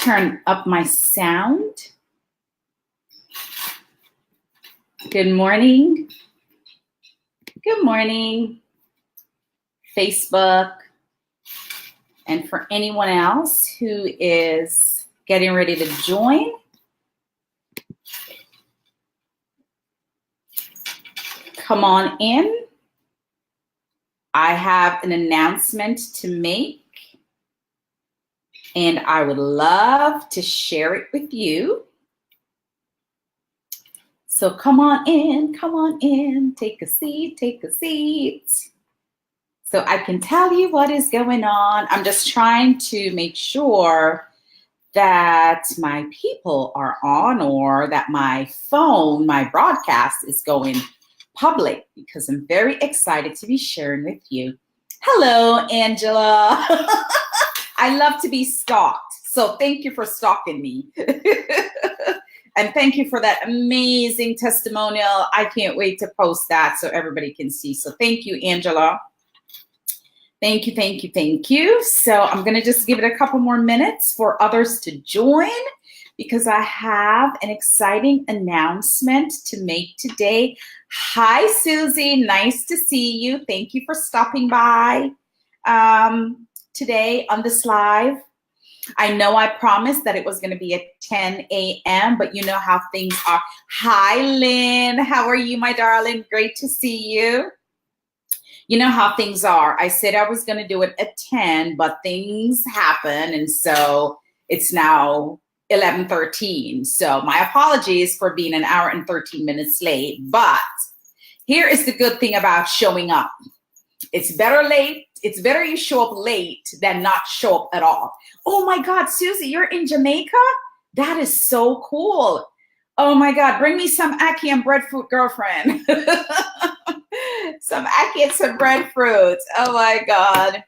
turn up my sound. Good morning. Good morning, Facebook. And for anyone else who is getting ready to join, come on in. I have an announcement to make, and I would love to share it with you. So come on in, take a seat, so I can tell you what is going on. I'm just trying to make sure that my people are on, or that my phone, my broadcast is going public, because I'm very excited to be sharing with you. Hello, Angela. I love to be stalked, so thank you for stalking me. And thank you for that amazing testimonial. I can't wait to post that so everybody can see. So thank you, Angela. Thank you. So I'm going to just give it a couple more minutes for others to join, because I have an exciting announcement to make today. Hi, Susie. Nice to see you. Thank you for stopping by today on this live. I know I promised that it was going to be at 10 a.m., but you know how things are. Hi, Lynn. How are you, my darling? Great to see you. You know how things are. I said I was going to do it at 10, but things happen, and so it's now 11:13. So my apologies for being an hour and 13 minutes late, but here is the good thing about showing up. It's better late. It's better you show up late than not show up at all. Oh my God, Susie, you're in Jamaica? That is so cool. Oh my God, bring me some ackee and breadfruit, girlfriend. Some ackee and some breadfruit. Oh my God.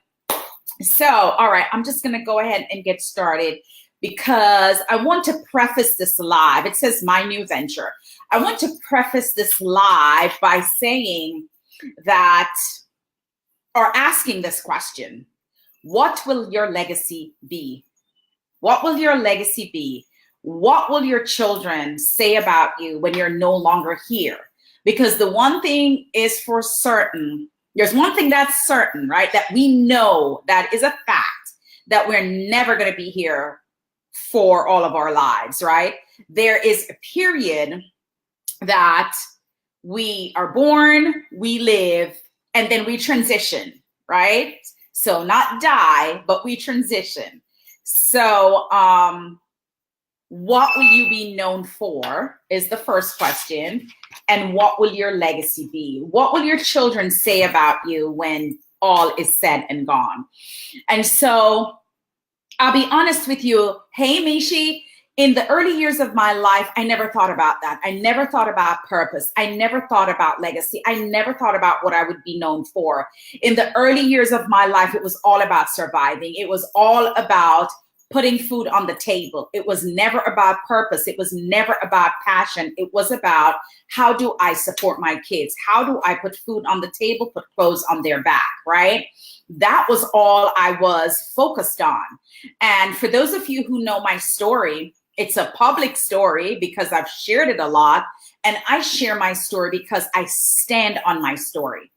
So, all right, I'm just going to go ahead and get started, because I want to preface this live. It says my new venture. I want to preface this live by saying that, or asking this question: what will your legacy be? What will your legacy be? What will your children say about you when you're no longer here? Because the one thing is for certain, there's one thing that's certain, right? That we know, that is a fact, that we're never going to be here for all of our lives, right? There is a period that we are born, we live, and then we transition, right? So not die, but we transition. So what will you be known for is the first question. And what will your legacy be? What will your children say about you when all is said and gone? And so I'll be honest with you. Hey, Mishi, in the early years of my life, I never thought about that. I never thought about purpose. I never thought about legacy. I never thought about what I would be known for. In the early years of my life, it was all about surviving. It was all about putting food on the table. It was never about purpose. It was never about passion. It was about, how do I support my kids? How do I put food on the table, put clothes on their back, right? That was all I was focused on. And for those of you who know my story, it's a public story because I've shared it a lot. And I share my story because I stand on my story.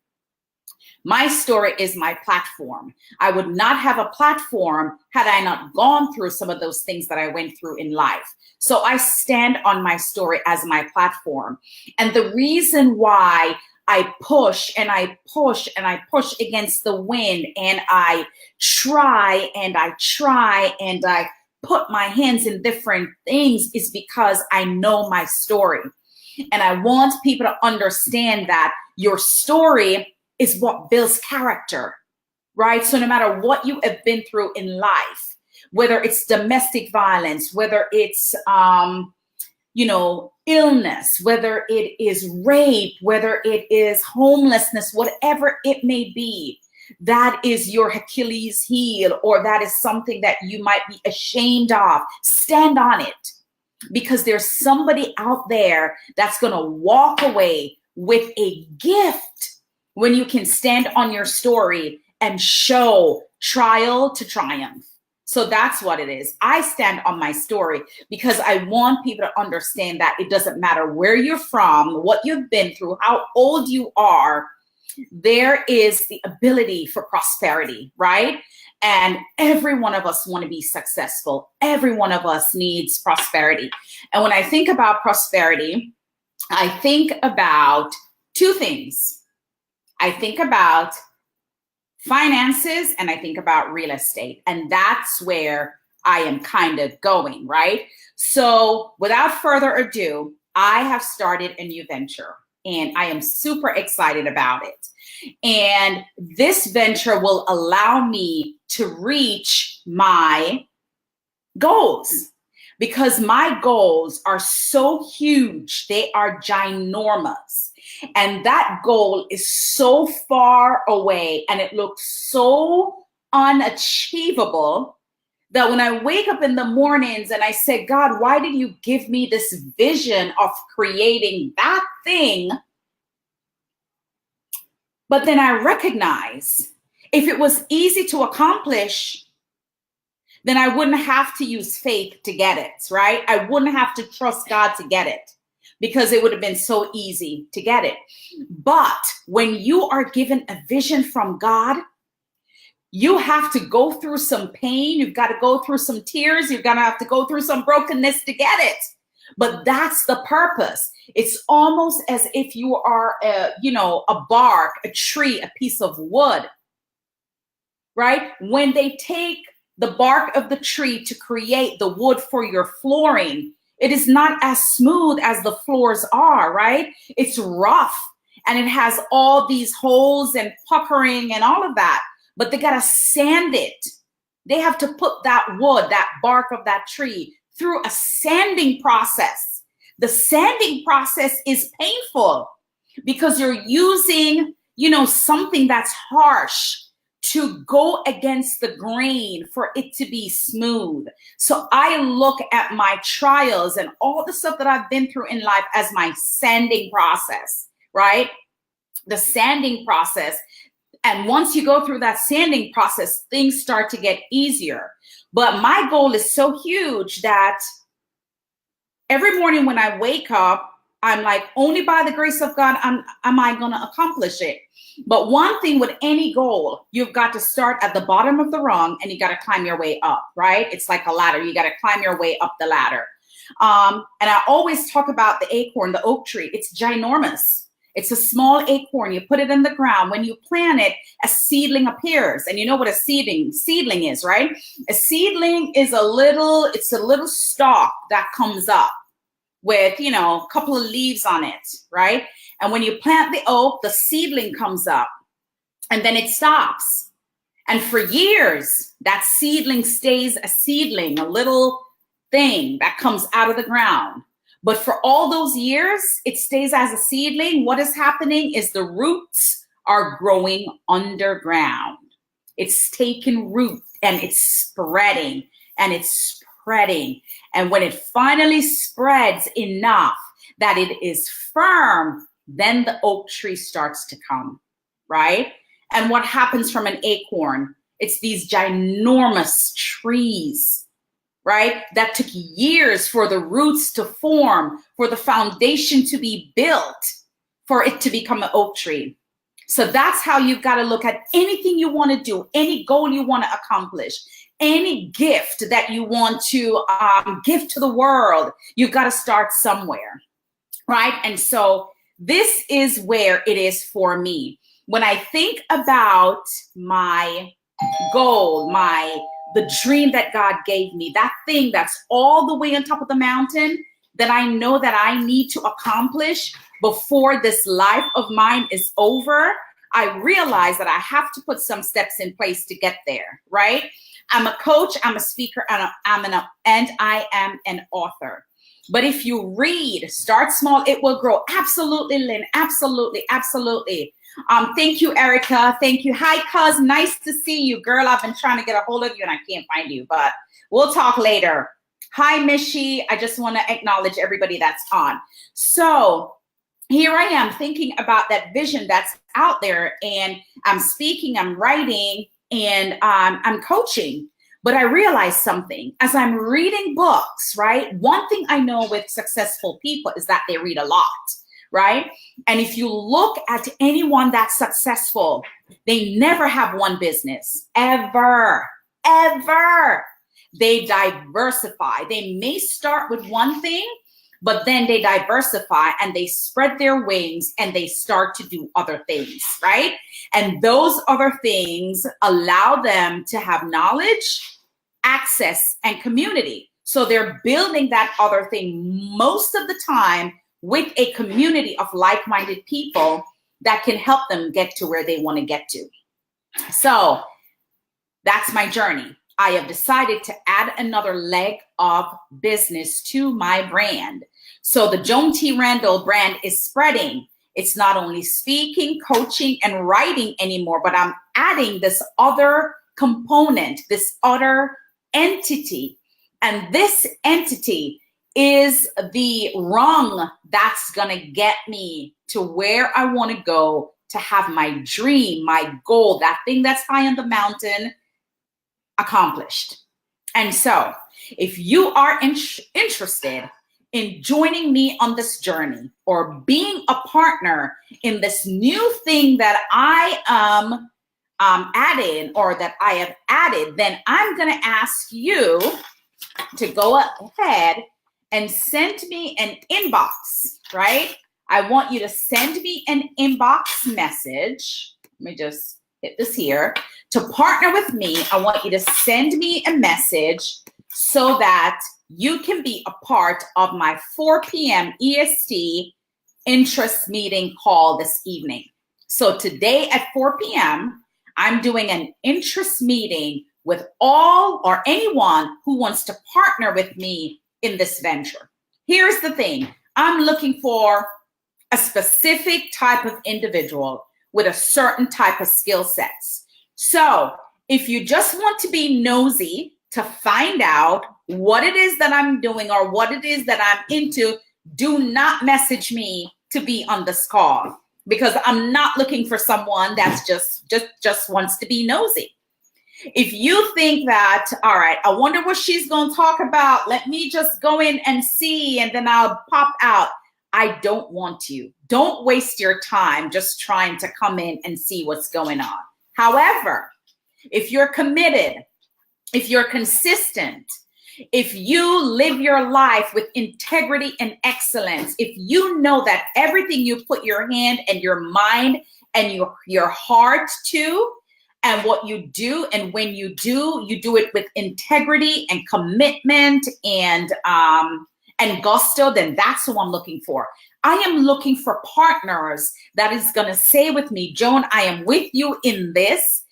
My story is my platform. I would not have a platform had I not gone through some of those things that I went through in life. So I stand on my story as my platform. And the reason why I push and I push and I push against the wind, and I try and I put my hands in different things, is because I know my story. And I want people to understand that your story is what builds character, right? So no matter what you have been through in life, whether it's domestic violence, whether it's, illness, whether it is rape, whether it is homelessness, whatever it may be, that is your Achilles heel, or that is something that you might be ashamed of. Stand on it, because there's somebody out there that's going to walk away with a gift when you can stand on your story and show trial to triumph. So that's what it is. I stand on my story because I want people to understand that it doesn't matter where you're from, what you've been through, how old you are, there is the ability for prosperity, right? And every one of us want to be successful. Every one of us needs prosperity. And when I think about prosperity, I think about two things. I think about finances and I think about real estate. And that's where I am kind of going, right? So without further ado, I have started a new venture and I am super excited about it. And this venture will allow me to reach my goals because my goals are so huge. They are ginormous. And that goal is so far away and it looks so unachievable that when I wake up in the mornings and I say, God, why did you give me this vision of creating that thing? But then I recognize if it was easy to accomplish, then I wouldn't have to use faith to get it, right? I wouldn't have to trust God to get it because it would have been so easy to get it. But when you are given a vision from God, you have to go through some pain. You've got to go through some tears. You're going to have to go through some brokenness to get it. But that's the purpose. It's almost as if you are a bark, a tree, a piece of wood, right? When they take the bark of the tree to create the wood for your flooring, it is not as smooth as the floors are, right? It's rough and it has all these holes and puckering and all of that, but they got to sand it. They have to put that wood, that bark of that tree through a sanding process. The sanding process is painful because you're using, something that's harsh to go against the grain for it to be smooth. So I look at my trials and all the stuff that I've been through in life as my sanding process, right? The sanding process. And once you go through that sanding process, things start to get easier. But my goal is so huge that every morning when I wake up, I'm like, only by the grace of God am I going to accomplish it. But one thing with any goal, you've got to start at the bottom of the rung and you got to climb your way up, right? It's like a ladder. You got to climb your way up the ladder. And I always talk about the acorn, the oak tree. It's ginormous. It's a small acorn. You put it in the ground. When you plant it, a seedling appears. And you know what a seedling is, right? A seedling is a little stalk that comes up with, a couple of leaves on it, right? And when you plant the oak, the seedling comes up and then it stops. And for years, that seedling stays a seedling, a little thing that comes out of the ground. But for all those years, it stays as a seedling. What is happening is the roots are growing underground. It's taking root and it's spreading and it's spreading. And when it finally spreads enough that it is firm, then the oak tree starts to come, right? And what happens from an acorn? It's these ginormous trees, right? That took years for the roots to form, for the foundation to be built, for it to become an oak tree. So that's how you've got to look at anything you want to do, any goal you want to accomplish, any gift that you want to give to the world. You've got to start somewhere, right? And so this is where it is for me. When I think about my goal, the dream that God gave me, that thing that's all the way on top of the mountain that I know that I need to accomplish before this life of mine is over, I realize that I have to put some steps in place to get there, right? I'm a coach, I'm a speaker, and I am an author. But if you read, start small, it will grow. Absolutely, Lynn. Absolutely, absolutely. Thank you, Erica. Thank you. Hi, cuz. Nice to see you, girl. I've been trying to get a hold of you and I can't find you, but we'll talk later. Hi, Mishi. I just want to acknowledge everybody that's on. So here I am thinking about that vision that's out there, and I'm speaking, I'm writing, and I'm coaching. But I realized something as I'm reading books, right? One thing I know with successful people is that they read a lot, right? And if you look at anyone that's successful, they never have one business, ever, ever. They diversify. They may start with one thing, but then they diversify and they spread their wings and they start to do other things, right? And those other things allow them to have knowledge, access, and community. So they're building that other thing most of the time with a community of like-minded people that can help them get to where they want to get to. So that's my journey. I have decided to add another leg of business to my brand. So the Joan T. Randall brand is spreading. It's not only speaking, coaching, and writing anymore, but I'm adding this other component, this other entity. And this entity is the rung that's going to get me to where I want to go, to have my dream, my goal, that thing that's high on the mountain accomplished. And so if you are interested in joining me on this journey or being a partner in this new thing that I am adding or that I have added, then I'm going to ask you to go ahead and send me an inbox, right? I want you to send me an inbox message. Let me just hit this here. To partner with me, I want you to send me a message so that you can be a part of my 4 p.m. EST interest meeting call this evening. So today at 4 p.m., I'm doing an interest meeting with all or anyone who wants to partner with me in this venture. Here's the thing. I'm looking for a specific type of individual with a certain type of skill sets. So if you just want to be nosy to find out what it is that I'm doing or what it is that I'm into, do not message me to be on this call, because I'm not looking for someone that's just wants to be nosy. If you think that, all right, I wonder what she's going to talk about, let me just go in and see, and then I'll pop out. I don't want you. Don't waste your time just trying to come in and see what's going on. However, if you're committed, if you're consistent, if you live your life with integrity and excellence, if you know that everything you put your hand and your mind and your heart to, and what you do, and when you do it with integrity and commitment and gusto, then that's who I'm looking for. I am looking for partners that is going to say with me, Joan, I am with you in this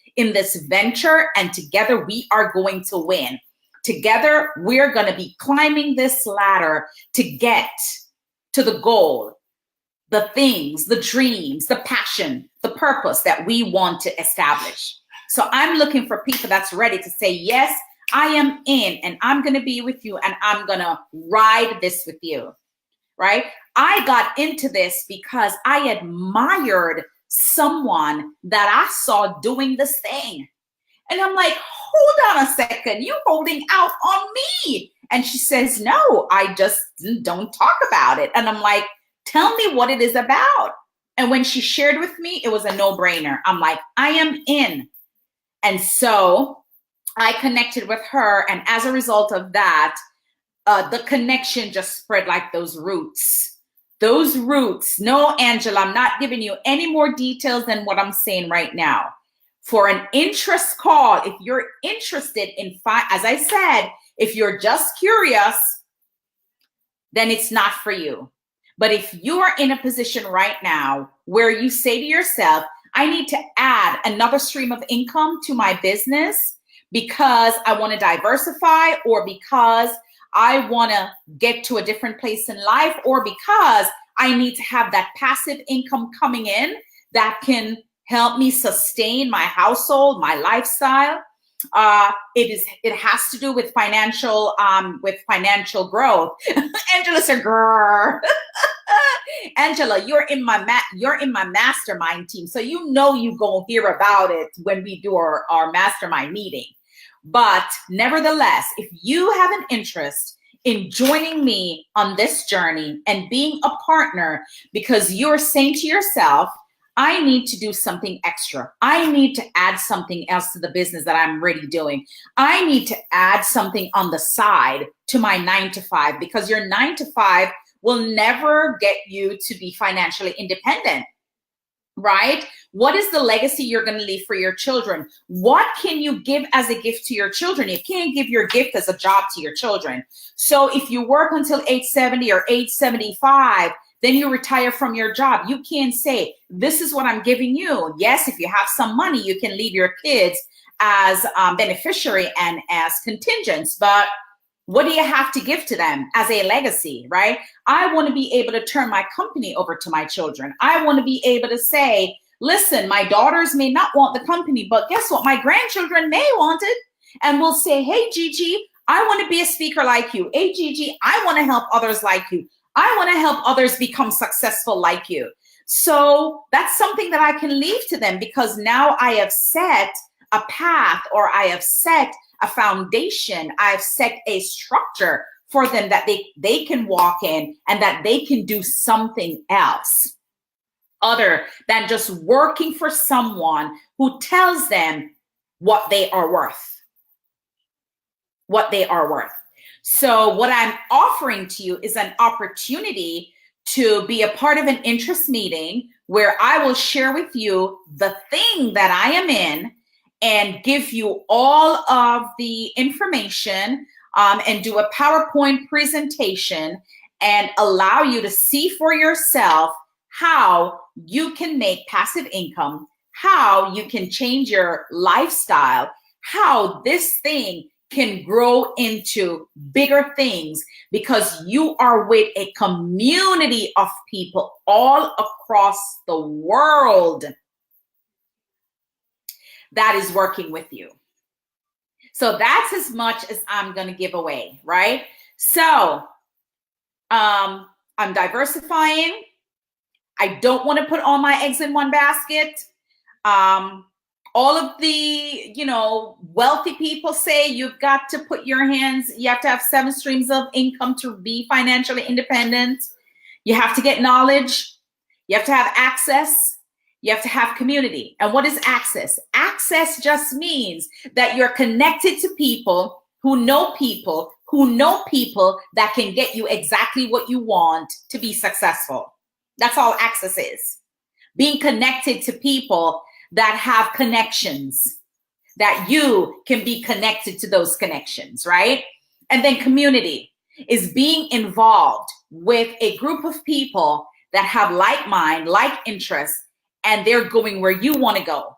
venture, and together we are going to win. Together, we're going to be climbing this ladder to get to the goal, the things, the dreams, the passion, the purpose that we want to establish. So I'm looking for people that's ready to say, yes, I am in, and I'm going to be with you, and I'm going to ride this with you, right? I got into this because I admired someone that I saw doing this thing. And I'm like, hold on a second, you're holding out on me. And she says, no, I just don't talk about it. And I'm like, tell me what it is about. And when she shared with me, it was a no-brainer. I'm like, I am in. And so I connected with her. And as a result of that, the connection just spread like those roots. Those roots. No, Angela, I'm not giving you any more details than what I'm saying right now. For an interest call, if you're interested in, as I said, if you're just curious, then it's not for you. But if you are in a position right now where you say to yourself, I need to add another stream of income to my business because I want to diversify, or because I want to get to a different place in life, or because I need to have that passive income coming in that can help me sustain my household, my lifestyle. It has to do with financial growth. Angela said, "Grrr." Angela, you're in my mastermind team, so you know you gonna hear about it when we do our mastermind meeting. But nevertheless, if you have an interest in joining me on this journey and being a partner, because you're saying to yourself, I need to do something extra. I need to add something else to the business that I'm already doing. I need to add something on the side to my 9 to 5, because your 9 to 5 will never get you to be financially independent, right? What is the legacy you're going to leave for your children? What can you give as a gift to your children? You can't give your gift as a job to your children. So if you work until age 70 or age 75, then you retire from your job. You can't say, this is what I'm giving you. Yes, if you have some money, you can leave your kids as beneficiary and as contingents, but what do you have to give to them as a legacy, right? I want to be able to turn my company over to my children. I want to be able to say, listen, my daughters may not want the company, but guess what? My grandchildren may want it. And we'll say, hey, Gigi, I want to be a speaker like you. Hey, Gigi, I want to help others like you. I want to help others become successful like you. So that's something that I can leave to them, because now I have set a path, or I have set a foundation. I've set a structure for them that they can walk in, and that they can do something else other than just working for someone who tells them what they are worth. What they are worth. So what I'm offering to you is an opportunity to be a part of an interest meeting where I will share with you the thing that I am in and give you all of the information and do a PowerPoint presentation and allow you to see for yourself how you can make passive income, how you can change your lifestyle, how this thing can grow into bigger things, because you are with a community of people all across the world that is working with you. So that's as much as I'm going to give away, right? So I'm diversifying. I don't want to put all my eggs in one basket. All of the, wealthy people say you've got to put your hands, you have to have 7 streams of income to be financially independent. You have to get knowledge. You have to have access. You have to have community. And what is access? Access just means that you're connected to people who know people that can get you exactly what you want to be successful. That's all access is. Being connected to people that have connections, that you can be connected to those connections, right? And then community is being involved with a group of people that have like mind, like interests, and they're going where you want to go.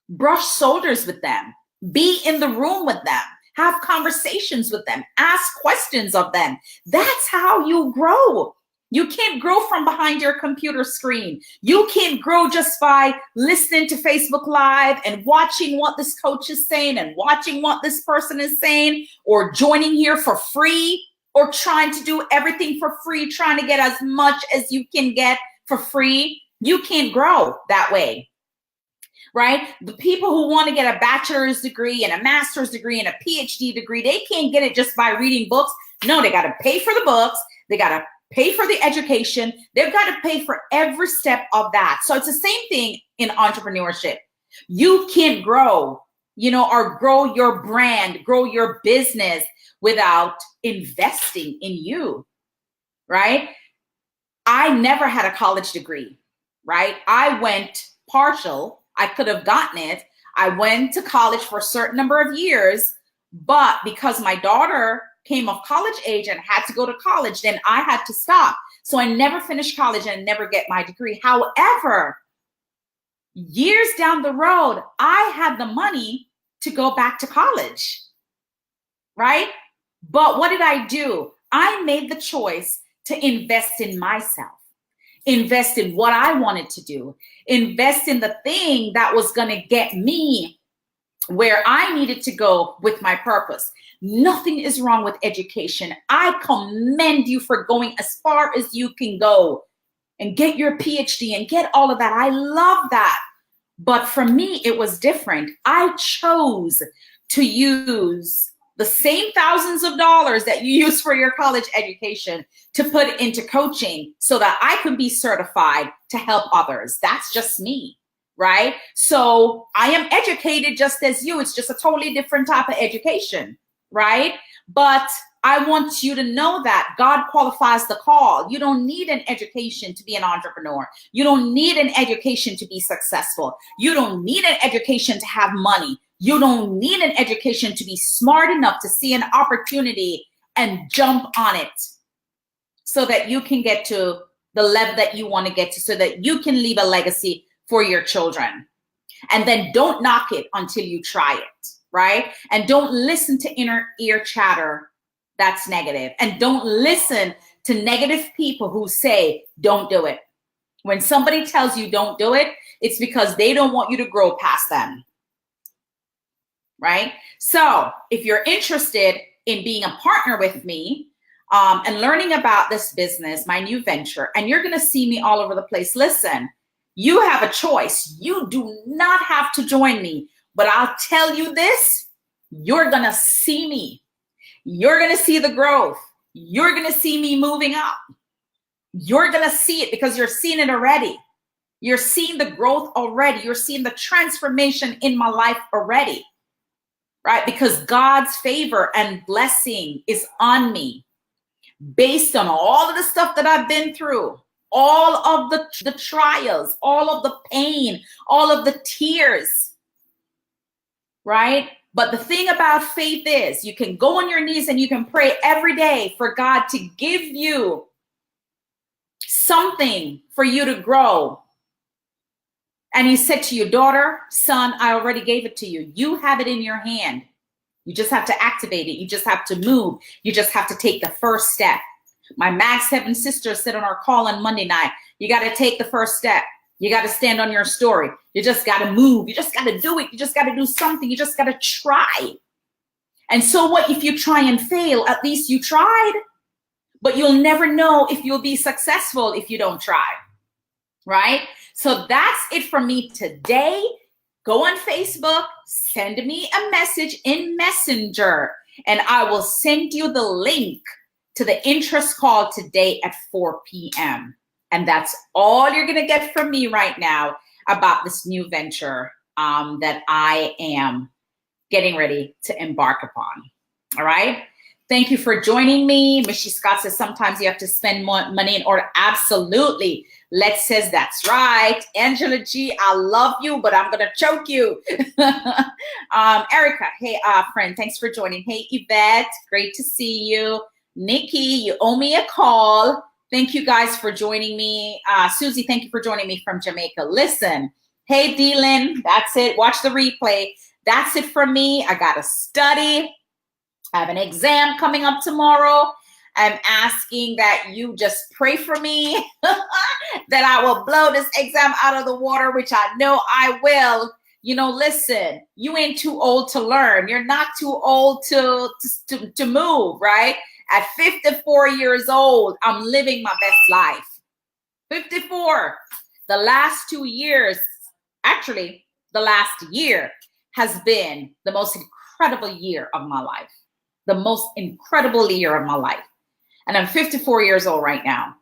Brush shoulders with them. Be in the room with them. Have conversations with them. Ask questions of them. That's how you grow. You can't grow from behind your computer screen. You can't grow just by listening to Facebook Live and watching what this coach is saying and watching what this person is saying, or joining here for free, or trying to do everything for free, trying to get as much as you can get for free. You can't grow that way, right? The people who want to get a bachelor's degree and a master's degree and a PhD degree, they can't get it just by reading books. No, they got to pay for the books. They got to pay for the education. They've got to pay for every step of that. So it's the same thing in entrepreneurship. You can't grow, or grow your brand, grow your business without investing in you, right? I never had a college degree, right? I went partial. I could have gotten it. I went to college for a certain number of years, but because my daughter came of college age and had to go to college, then I had to stop. So I never finished college and never get my degree. However, years down the road, I had the money to go back to college, right? But what did I do? I made the choice to invest in myself, invest in what I wanted to do, invest in the thing that was going to get me where I needed to go with my purpose. Nothing is wrong with education. I commend you for going as far as you can go and get your PhD and get all of that. I love that. But for me, it was different. I chose to use the same thousands of dollars that you use for your college education to put into coaching so that I could be certified to help others. That's just me, right? So I am educated just as you. It's just a totally different type of education, right? But I want you to know that God qualifies the call. You don't need an education to be an entrepreneur. You don't need an education to be successful. You don't need an education to have money. You don't need an education to be smart enough to see an opportunity and jump on it so that you can get to the level that you want to get to, so that you can leave a legacy for your children. And then don't knock it until you try it, right? And don't listen to inner ear chatter that's negative. And don't listen to negative people who say, don't do it. When somebody tells you don't do it, it's because they don't want you to grow past them, right? So if you're interested in being a partner with me and learning about this business, my new venture, and you're going to see me all over the place, listen, you have a choice. You do not have to join me, but I'll tell you this, you're going to see me. You're going to see the growth. You're going to see me moving up. You're going to see it because you're seeing it already. You're seeing the growth already. You're seeing the transformation in my life already, right? Because God's favor and blessing is on me based on all of the stuff that I've been through, all of the trials, all of the pain, all of the tears, right? But the thing about faith is you can go on your knees and you can pray every day for God to give you something for you to grow. And he said to you, daughter, son, I already gave it to you. You have it in your hand. You just have to activate it. You just have to move. You just have to take the first step. My Mag 7 sisters said on our call on Monday night, you got to take the first step. You got to stand on your story. You just got to move. You just got to do it. You just got to do something. You just got to try. And so what if you try and fail? At least you tried. But you'll never know if you'll be successful if you don't try. Right? So that's it from me today. Go on Facebook. Send me a message in Messenger. And I will send you the link to the interest call today at 4 p.m. And that's all you're going to get from me right now about this new venture that I am getting ready to embark upon. All right. Thank you for joining me. Michie Scott says sometimes you have to spend more money in order. Absolutely. Let's says that's right. Angela G, I love you, but I'm going to choke you. Erica, hey, friend, thanks for joining. Hey, Yvette, great to see you. Nikki, you owe me a call. Thank you guys for joining me. Susie, thank you for joining me from Jamaica. Listen, hey, Dylan, that's it. Watch the replay. That's it from me. I got to study. I have an exam coming up tomorrow. I'm asking that you just pray for me that I will blow this exam out of the water, which I know I will. You know, listen, you ain't too old to learn. You're not too old to move, right? At 54 years old, I'm living my best life. 54. The last 2 years, actually, the last year has been the most incredible year of my life. The most incredible year of my life. And I'm 54 years old right now.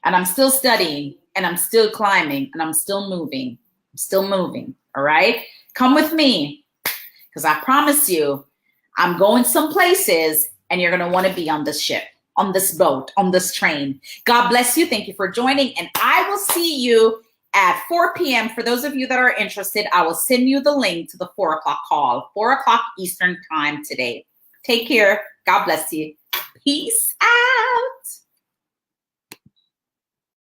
And I'm still studying, and I'm still climbing, and I'm still moving. I'm still moving, all right? Come with me, because I promise you, I'm going some places, and you're going to want to be on this ship, on this boat, on this train. God bless you. Thank you for joining. And I will see you at 4 p.m. For those of you that are interested, I will send you the link to the 4 o'clock call, 4 o'clock Eastern time today. Take care. God bless you. Peace out.